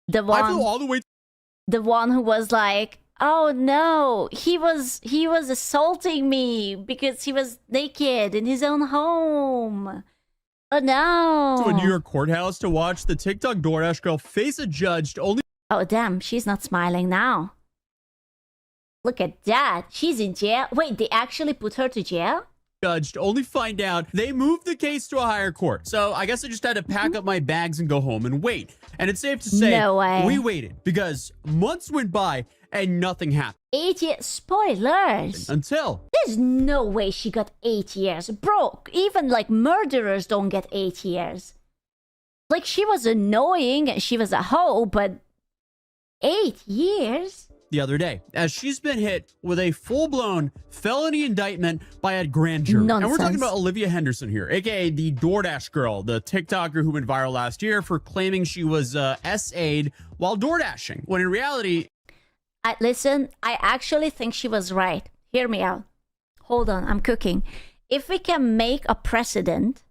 The I flew one, all the way. the one who was like, "Oh no, he was assaulting me because he was naked in his own home. Oh no." To a New York courthouse to watch the TikTok DoorDash girl face a judge to only Oh damn, she's not smiling now. Look at that. She's in jail. Wait, they actually put her to jail? only find out they moved the case to a higher court. So I guess I just had to pack up my bags and go home and wait. And it's safe to say No way. we waited because months went by and nothing happened 8 years. Spoilers. until There's no way she got 8 years. Bro, even like murderers don't get 8 years. Like, she was annoying and she was a hoe, but 8 years? the other day, as she's been hit with a full-blown felony indictment by a grand jury. And we're talking Nonsense. about Olivia Henderson here, aka the DoorDash girl, the TikToker who went viral last year for claiming she was SA'd while DoorDashing, when in reality, Listen, I actually think she was right. Hear me out. Hold on, I'm cooking. If we can make a precedent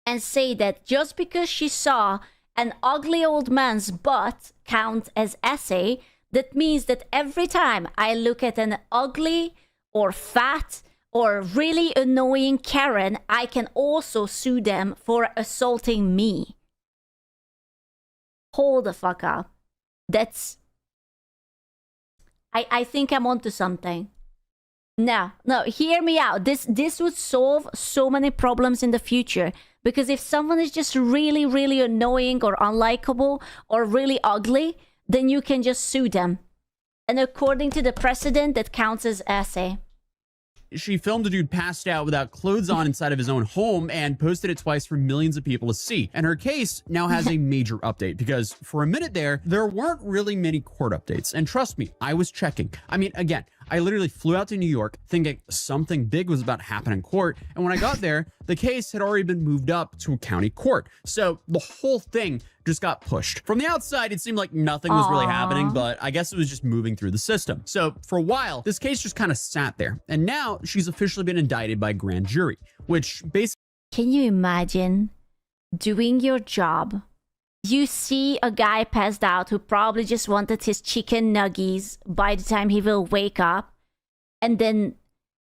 and say that just because she saw an ugly old man's butt count as essay, that means that every time I look at an ugly or fat or really annoying Karen, I can also sue them for assaulting me. Hold the fuck up. That's... I think I'm onto something. No, hear me out. This would solve so many problems in the future. Because if someone is just really, really annoying or unlikable or really ugly, then you can just sue them. And according to the precedent, that counts as essay. she filmed a dude passed out without clothes on inside of his own home and posted it twice for millions of people to see. And her case now has a major update because for a minute there weren't really many court updates. And trust me, I was checking. I mean, again, I literally flew out to New York thinking something big was about to happen in court. And when I got there, the case had already been moved up to a county court. So the whole thing just got pushed. From the outside, it seemed like nothing was really happening, but I guess it was just moving through the system. So for a while, this case just kind of sat there. And now she's officially been indicted by a grand jury, which basically... Can you imagine doing your job? You see a guy passed out who probably just wanted his chicken nuggies by the time he will wake up. And then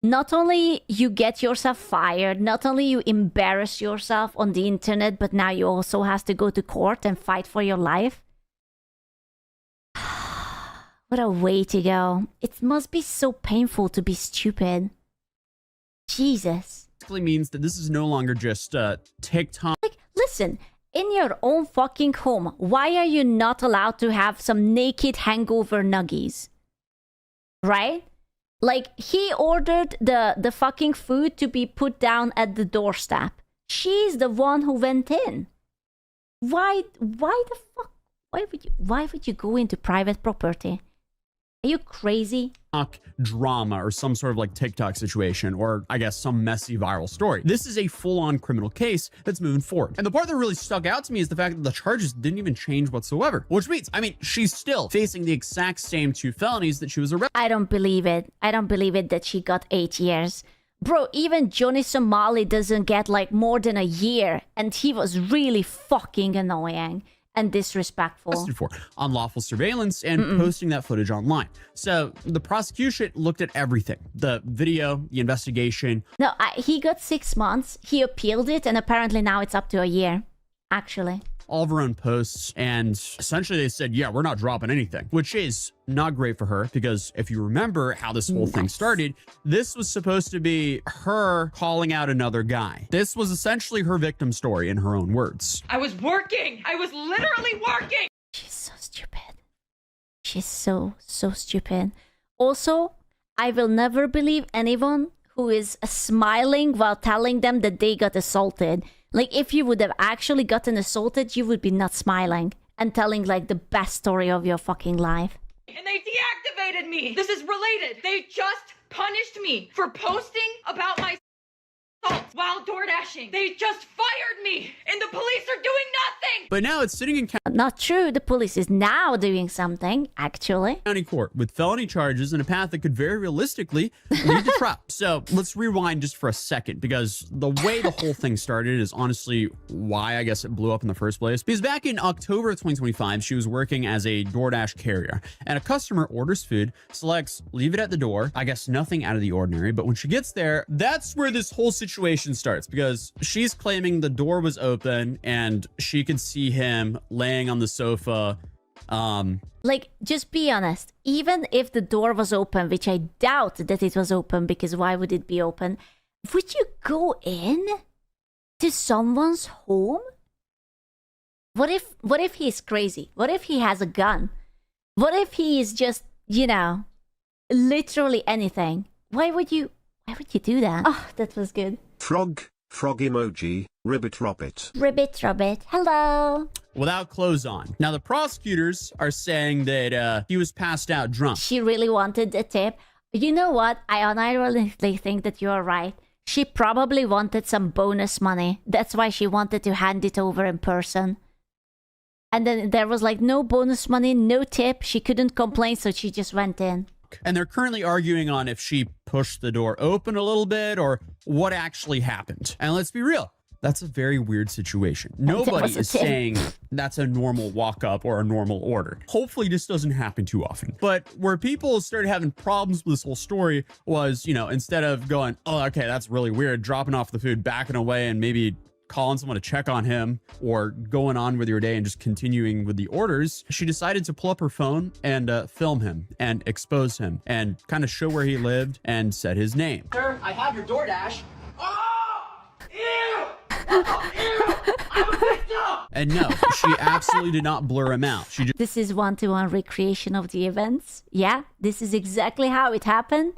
not only you get yourself fired, not only you embarrass yourself on the internet, but now you also have to go to court and fight for your life. What a way to go. It must be so painful to be stupid. Jesus. means that this is no longer just TikTok. Like, listen, in your own fucking home, why are you not allowed to have some naked hangover nuggies? Right? Like, he ordered the fucking food to be put down at the doorstep. She's the one who went in. Why the fuck? Why would you go into private property? Are you crazy? Drama or some sort of like TikTok situation, or I guess some messy viral story. This is a full-on criminal case that's moving forward. And the part that really stuck out to me is the fact that the charges didn't even change whatsoever, which means, I mean, she's still facing the exact same 2 felonies that she was arrested. I don't believe it. I don't believe it that she got 8 years. Bro, even Johnny Somali doesn't get like more than a year, and he was really fucking annoying and disrespectful. For unlawful surveillance and posting that footage online. So the prosecution looked at everything, the video, the investigation. No, he got 6 months. He appealed it, and apparently now it's up to a year, actually. All of her own posts, and essentially they said, yeah, we're not dropping anything, which is not great for her because if you remember how this whole thing started, this was supposed to be her calling out another guy. This was essentially her victim story in her own words. I was working. I was literally working. She's so stupid. She's so stupid. Also, I will never believe anyone who is smiling while telling them that they got assaulted. Like, if you would have actually gotten assaulted, you would be not smiling and telling, like, the best story of your fucking life. And they deactivated me. This is related. They just punished me for posting about my assaults while door dashing. They just fired me, and the police are doing nothing. But now it's sitting in Not true. The police is now doing something, actually. county court with felony charges and a path that could very realistically lead to trial. So let's rewind just for a second, because the way the whole thing started is honestly why I guess it blew up in the first place. Because back in October of 2025, she was working as a DoorDash carrier, and a customer orders food, selects leave it at the door. I guess nothing out of the ordinary, but when she gets there, that's where this whole situation starts, because she's claiming the door was open and she could see him laying on the sofa. Like, just be honest. Even if the door was open, which I doubt that it was open, because why would it be open? Would you go in to someone's home? What if he's crazy? What if he has a gun? What if he is just, you know, literally anything? Why would you do that? Oh, that was good. Frog emoji, ribbit Ribbit. Hello. Without clothes on. Now, the prosecutors are saying that he was passed out drunk. She really wanted a tip. You know what? I unironically think that you're right. She probably wanted some bonus money. That's why she wanted to hand it over in person. And then there was like no bonus money, no tip. She couldn't complain, so she just went in. And they're currently arguing on if she pushed the door open a little bit or what actually happened. And let's be real, that's a very weird situation. Nobody is saying that's a normal walk up or a normal order. Hopefully this doesn't happen too often. But where people started having problems with this whole story was, you know, instead of going, oh, okay, that's really weird, dropping off the food, backing away, and maybe calling someone to check on him or going on with your day and just continuing with the orders, she decided to pull up her phone and film him and expose him and kind of show where he lived and said his name. Sir, I have your DoorDash. Oh! Ew! Oh, ew! I'm a victim! And no, she absolutely did not blur him out. She This is one-to-one recreation of the events. Yeah, this is exactly how it happened.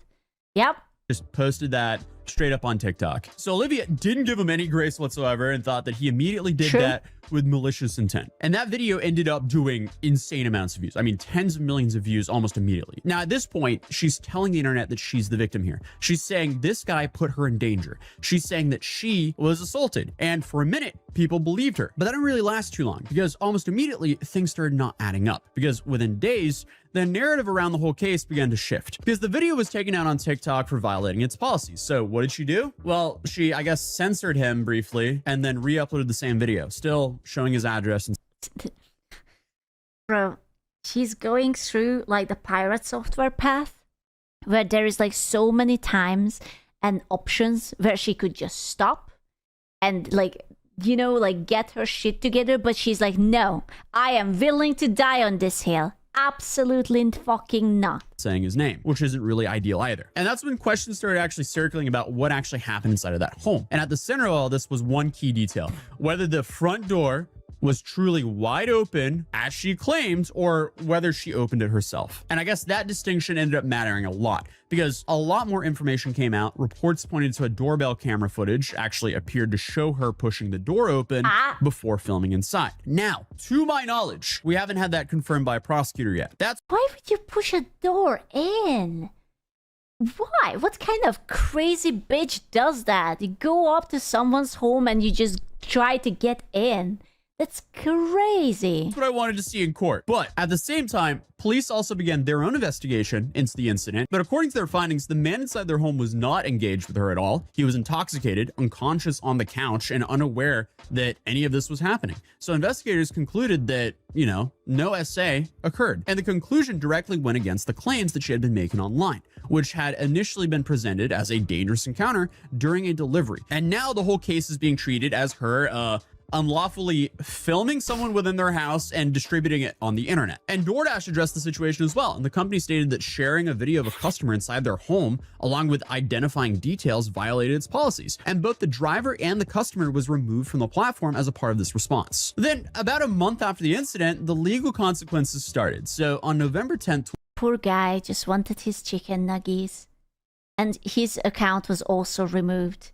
Yep. just posted that straight up on TikTok. So Olivia didn't give him any grace whatsoever and thought that he immediately did that with malicious intent. And that video ended up doing insane amounts of views. I mean, tens of millions of views almost immediately. Now, at this point, she's telling the internet that she's the victim here. She's saying this guy put her in danger. She's saying that she was assaulted. And for a minute, people believed her. But that didn't really last too long because almost immediately things started not adding up. Because within days, the narrative around the whole case began to shift because the video was taken out on TikTok for violating its policies. So what did she do? Well, she, I guess, censored him briefly and then re-uploaded the same video, still showing his address. And bro, she's going through like the pirate software path where there is like so many times and options where she could just stop and like, you know, like get her shit together. But she's like, no, I am willing to die on this hill. Absolutely fucking not. Saying his name, which isn't really ideal either. And that's when questions started actually circling about what actually happened inside of that home. And at the center of all this was one key detail, whether the front door was truly wide open as she claimed or whether she opened it herself. And I guess that distinction ended up mattering a lot because a lot more information came out. Reports pointed to a doorbell camera footage actually appeared to show her pushing the door open before filming inside. Now, to my knowledge, we haven't had that confirmed by a prosecutor yet. That's why would you push a door in? Why? What kind of crazy bitch does that? You go up to someone's home and you just try to get in. That's crazy. what I wanted to see in court. But at the same time, police also began their own investigation into the incident. But according to their findings, the man inside their home was not engaged with her at all. He was intoxicated, unconscious on the couch, and unaware that any of this was happening. So investigators concluded that, you know, no SA occurred. And the conclusion directly went against the claims that she had been making online, which had initially been presented as a dangerous encounter during a delivery. And now the whole case is being treated as her, unlawfully filming someone within their house and distributing it on the internet. And DoorDash addressed the situation as well. And the company stated that sharing a video of a customer inside their home, along with identifying details, violated its policies. And both the driver and the customer was removed from the platform as a part of this response. Then, about a month after the incident, the legal consequences started. So on November 10th, poor guy just wanted his chicken nuggies. And his account was also removed.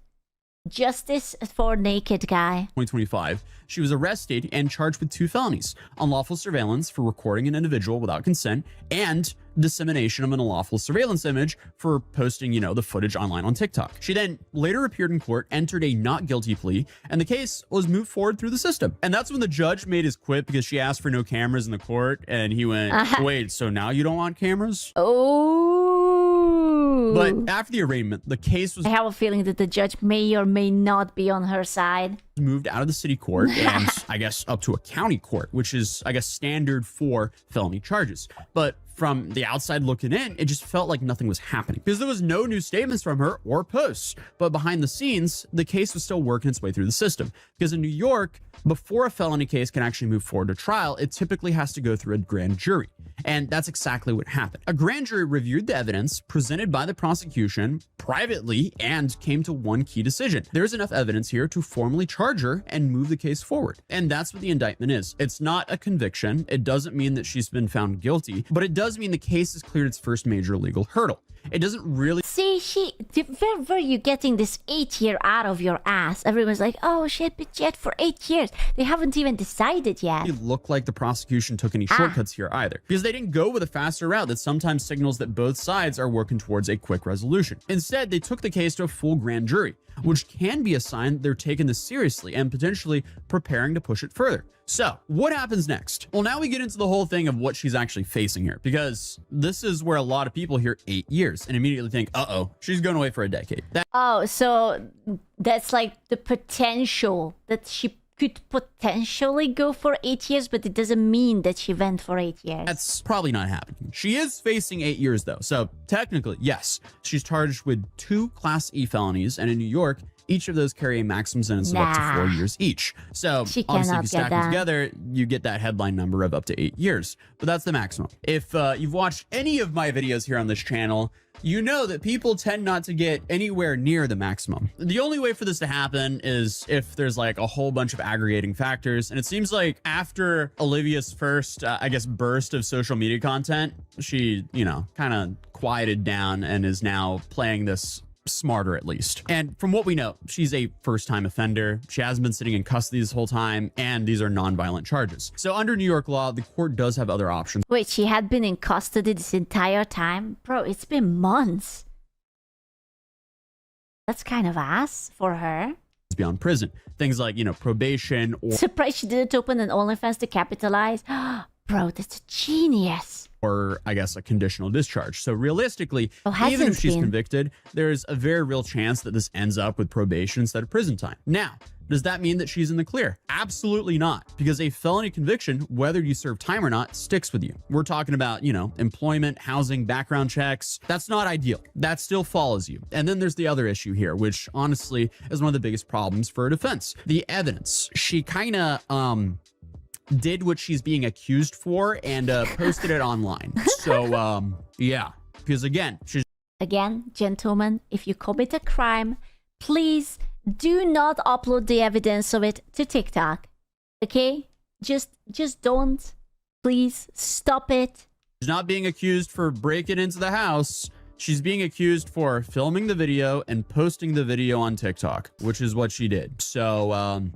Justice for naked guy. 2025, she was arrested and charged with 2 felonies: unlawful surveillance for recording an individual without consent and dissemination of an unlawful surveillance image for posting, the footage online on TikTok. She then later appeared in court, entered a not guilty plea, and the case was moved forward through the system. And that's when the judge made his quit because she asked for no cameras in the court, and he went, wait, so now you don't want cameras? Oh. But after the arraignment, the case was I have a feeling that the judge may or may not be on her side. moved out of the city court and I guess up to a county court, which is, I guess, standard for felony charges. But from the outside looking in, it just felt like nothing was happening because there was no new statements from her or posts. But behind the scenes, the case was still working its way through the system because in New York, before a felony case can actually move forward to trial, it typically has to go through a grand jury. And that's exactly what happened. A grand jury reviewed the evidence presented by the prosecution privately and came to one key decision. There's enough evidence here to formally charge her and move the case forward. And that's what the indictment is. It's not a conviction. It doesn't mean that she's been found guilty, but it does mean the case has cleared its first major legal hurdle. It doesn't really Where were you getting this 8-year out of your ass? Everyone's like, oh shit, but yet for 8 years. They haven't even decided yet. look like the prosecution took any shortcuts here either, because they didn't go with a faster route that sometimes signals that both sides are working towards a quick resolution. Instead, they took the case to a full grand jury, which can be a sign they're taking this seriously and potentially preparing to push it further. So what happens next? Well, now we get into the whole thing of what she's actually facing here, because this is where a lot of people hear 8 years and immediately think, uh-oh, she's going away for a decade. Oh, so that's like the potential that she could potentially go for 8 years, but it doesn't mean that she went for 8 years. That's probably not happening. She is facing 8 years though. So technically, yes, she's charged with 2 Class E felonies, and in New York, each of those carry a maximum sentence of up to 4 years each. So She obviously, if cannot you stack get them that. together, you get that headline number of up to 8 years. But that's the maximum. If you've watched any of my videos here on this channel, you know that people tend not to get anywhere near the maximum. The only way for this to happen is if there's like a whole bunch of aggregating factors. And it seems like after Olivia's first, I guess, burst of social media content, she, kind of quieted down and is now playing this smarter at least. And from what we know, she's a first-time offender. She hasn't been sitting in custody this whole time, and these are non-violent charges. So under New York law, the court does have other options. Wait, she had been in custody this entire time? Bro, it's been months. That's kind of ass for her. Beyond prison, things like, probation or Surprised she didn't open an OnlyFans to capitalize. Bro, that's a genius. I guess a conditional discharge. So realistically, hasn't even if she's been. convicted, there's a very real chance that this ends up with probation instead of prison time. Now, does that mean that she's in the clear? Absolutely not, because a felony conviction, whether you serve time or not, sticks with you. We're talking about, employment, housing, background checks. That's not ideal. That still follows you. And then there's the other issue here, which honestly is one of the biggest problems for a defense. The evidence. She kind of, did what she's being accused for and posted it online. So, yeah, because again, Gentlemen, if you commit a crime, please do not upload the evidence of it to TikTok. Okay? Just don't. Please stop it. she's not being accused for breaking into the house. She's being accused for filming the video and posting the video on TikTok, which is what she did. So,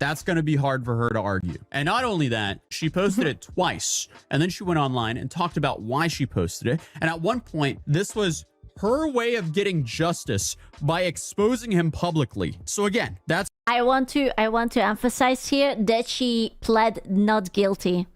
that's going to be hard for her to argue. And not only that, she posted it twice, and then she went online and talked about why she posted it. And at one point, this was her way of getting justice by exposing him publicly. So again, that's I want to emphasize here that she pled not guilty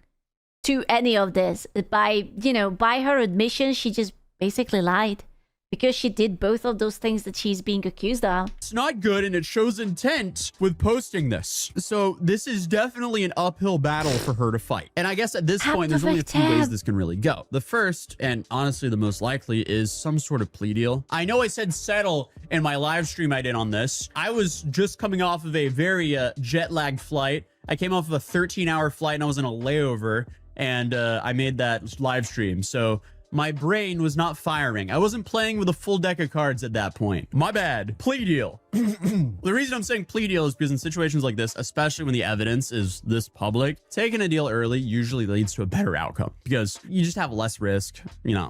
to any of this. By her admission, she just basically lied. Because she did both of those things that she's being accused of. it's not good, and it shows intent with posting this. So this is definitely an uphill battle for her to fight. And I guess at this point, there's only a few ways this can really go. The first, and honestly the most likely, is some sort of plea deal. I know I said settle in my live stream I did on this. I was just coming off of a very jet-lagged flight. I came off of a 13-hour flight, and I was in a layover, and I made that live stream. So my brain was not firing. I wasn't playing with a full deck of cards at that point. My bad. Plea deal. The reason I'm saying plea deal is because in situations like this, especially when the evidence is this public, taking a deal early usually leads to a better outcome because you just have less risk,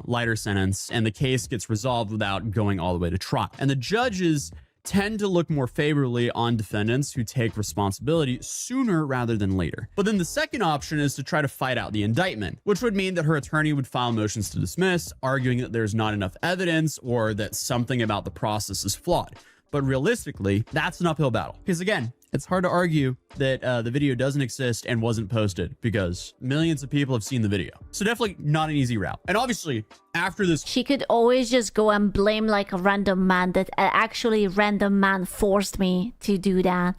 lighter sentence, and the case gets resolved without going all the way to trial. And the judges tend to look more favorably on defendants who take responsibility sooner rather than later. But then the second option is to try to fight out the indictment, which would mean that her attorney would file motions to dismiss, arguing that there's not enough evidence or that something about the process is flawed. But realistically, that's an uphill battle. Because again, it's hard to argue that the video doesn't exist and wasn't posted because millions of people have seen the video. So definitely not an easy route. And obviously, after this, She could always just go and blame like a random man that actually random man forced me to do that.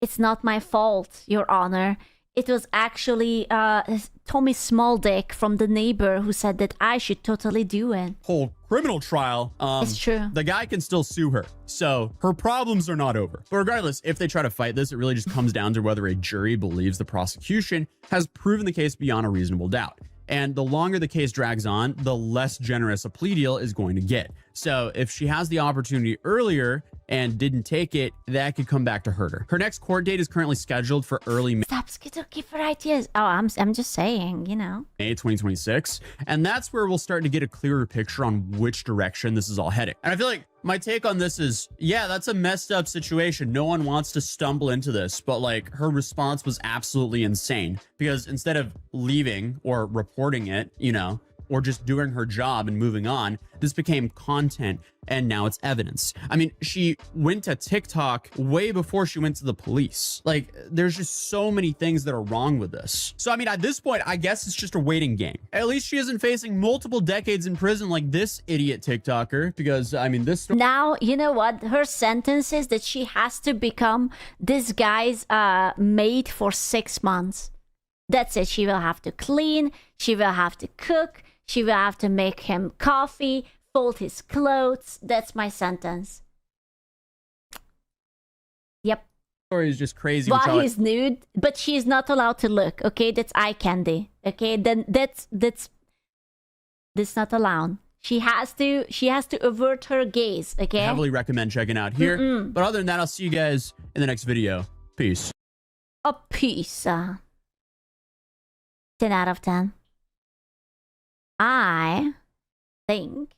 It's not my fault, Your Honor. It was actually Tommy Smalldick from The Neighbor who said that I should totally do it. whole criminal trial, It's true. the guy can still sue her. So her problems are not over. But regardless, if they try to fight this, it really just comes down to whether a jury believes the prosecution has proven the case beyond a reasonable doubt. And the longer the case drags on, the less generous a plea deal is going to get. So if she has the opportunity earlier and didn't take it, that could come back to hurt her. Her next court date is currently scheduled for early May Stop schizophrenic for ideas. Oh, I'm just saying, you know. 2026. And that's where we'll start to get a clearer picture on which direction this is all heading. And I feel like my take on this is, yeah, that's a messed up situation. No one wants to stumble into this, but like her response was absolutely insane because instead of leaving or reporting it, you know, or just doing her job and moving on, this became content and now it's evidence. I mean, she went to TikTok way before she went to the police. Like, there's just so many things that are wrong with this. So, I mean, at this point, I guess it's just a waiting game. At least she isn't facing multiple decades in prison like this idiot TikToker, because, I mean, this story. Now, you know what? Her sentence is that she has to become this guy's maid for 6 months. That's it. She will have to clean. She will have to cook. She will have to make him coffee, fold his clothes. That's my sentence. Yep. Story is just crazy. While he's nude, but she's not allowed to look. Okay, that's eye candy. Okay, then that's not allowed. She has to avert her gaze. Okay. Heavily recommend checking out here. But other than that, I'll see you guys in the next video. Peace. A piece. 10 out of 10. I think